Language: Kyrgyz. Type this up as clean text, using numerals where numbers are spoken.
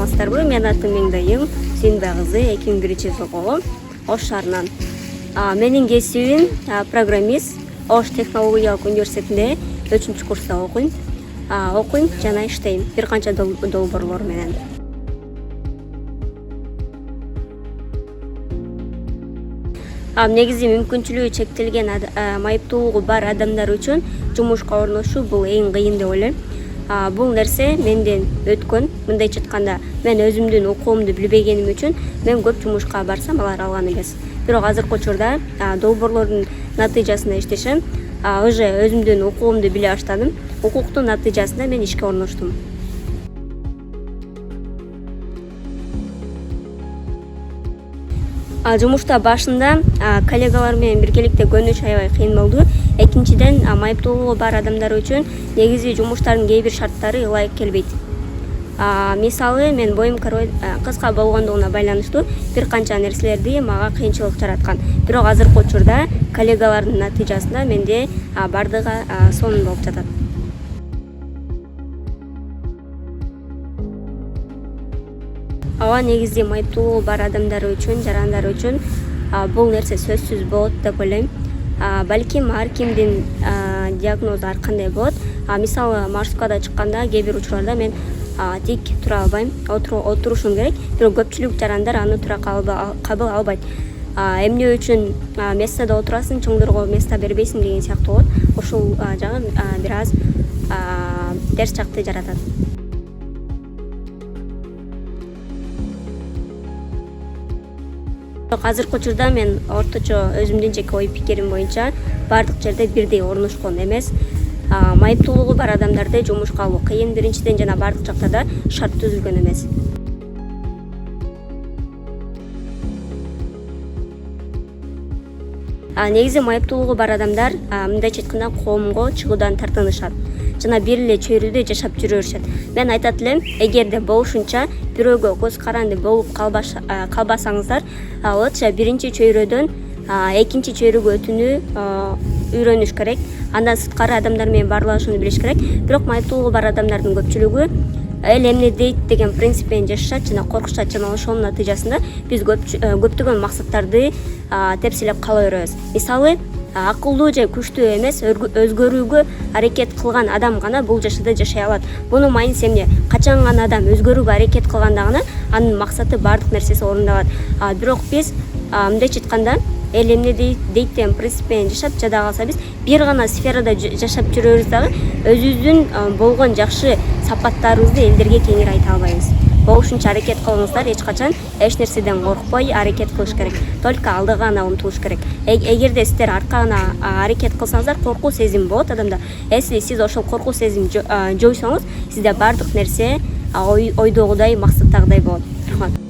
саламатсыздарбы? Менин атым Меңдайым, Сүйүнбай кызы, 2001 окугум, Ош шаарынан. Менин кесибим программист, Ош технологиялык университетинде 3-курста окуйм. Жана иштейм бир канча долбоорлор менен. Негизи мүмкүнчүлүгү чектелген майыптуулугу бар адамдар үчүн жумушка орношуу бул эң кыйын деп ойлойм. Бул нерсе менден өткөн. Мындайча айтканда, мен өзүмдүн окуумду билбегеним үчүн мен көп жумушка барсам алар алган эмес. Бирок азыркы учурда долбоорлордун натыйжасында иштешем. Уже өзүмдүн окуумду биле баштадым. Укуктун натыйжасында мен ишке орноштум. Жумушта башында коллегалар менен биргеликте көнүш аябай кыйын болду. Экинчиден, майыптуулугу бар адамдар үчүн негизи жумуштардын кээ бир шарттары ылайык келбейт. Мисалы, мен боюм кыска болгондугуна байланыштуу бир канча нерселерди мага кыйынчылык жараткан. Бирок азыркы учурда коллегалардын натыйжасында менде бардыгы сонун болуп жатат. Негизи майыптуулугу бар адамдар үчүн, жарандар үчүн бул нерсе сөзсүз болот деп ойлойм. Балким ар кимдин диагнозу ар кандай болот. Мисалы, маршруткада чыкканда кээ бир учурларда мен тик тура албайм, отурушум керек. Бирок көпчүлүк жарандар аны туура кабыл албайт. Эмне үчүн местада отурасың, чоңдорго место бербейсиң деген сыяктуу болот. Ушул жагы бир аз терс жакты жаратат. Азыркы учурда мен орточо өзүмдүн жеке ой пикирим боюнча бардык жерде бирдей орношкон эмес. Майыптуулугу бар адамдарды жумушка алуу кыйын биринчиден, жана бардык жакта да шарт түзүлгөн эмес. Негизи майыптуулугу бар адамдар мындайча айтканда коомго чыгуудан тартынышат жана бир эле чөйрөдө жашап жүрө беришет. Мен айтат элем, эгерде болушунча бирөөгө көз каранды болуп калбасаңыздар, лучше биринчи чөйрөдөн экинчи чөйрөгө өтүүнү үйрөнүш керек. Андан сырткары адамдар менен баарлашууну билиш керек. Бирок майыптуулугу бар адамдардын көпчүлүгү эл эмне дейт деген принцип менен жашашат жана коркушат, жана ошонун натыйжасында биз көптөгөн максаттарды тепселеп кала беребиз. Мисалы, акылдуу же күчтүү эмес, өзгөрүүгө аракет кылган адам гана бул жашоодо жашай алат. Мунун майнысы эмне? Качан гана адам өзгөрүүгө аракет кылганда гана анын максаты бардык нерсеси орундалат. Бирок биз мындайча айтканда эл эмне дейт деген принцип менен жашап, жада калса биз бир гана сферада жашап жүрөбүз дагы өзүбүздүн болгон жакшы сапаттарыбызды элдерге кеңири айта албайбыз. Болушунча аракет кылыңыздар, эч качан эч нерседен коркпой аракет кылыш керек. Только алдыга гана умтулуш керек. Эгерде сиздер аркага аракет кылсаңыздар, коркуу сезим болот адамда. Если сиз ошол коркуу сезимди жойсоңуз, сизде бардык нерсе ойдогудай, максаттагыдай болот. Рахмат.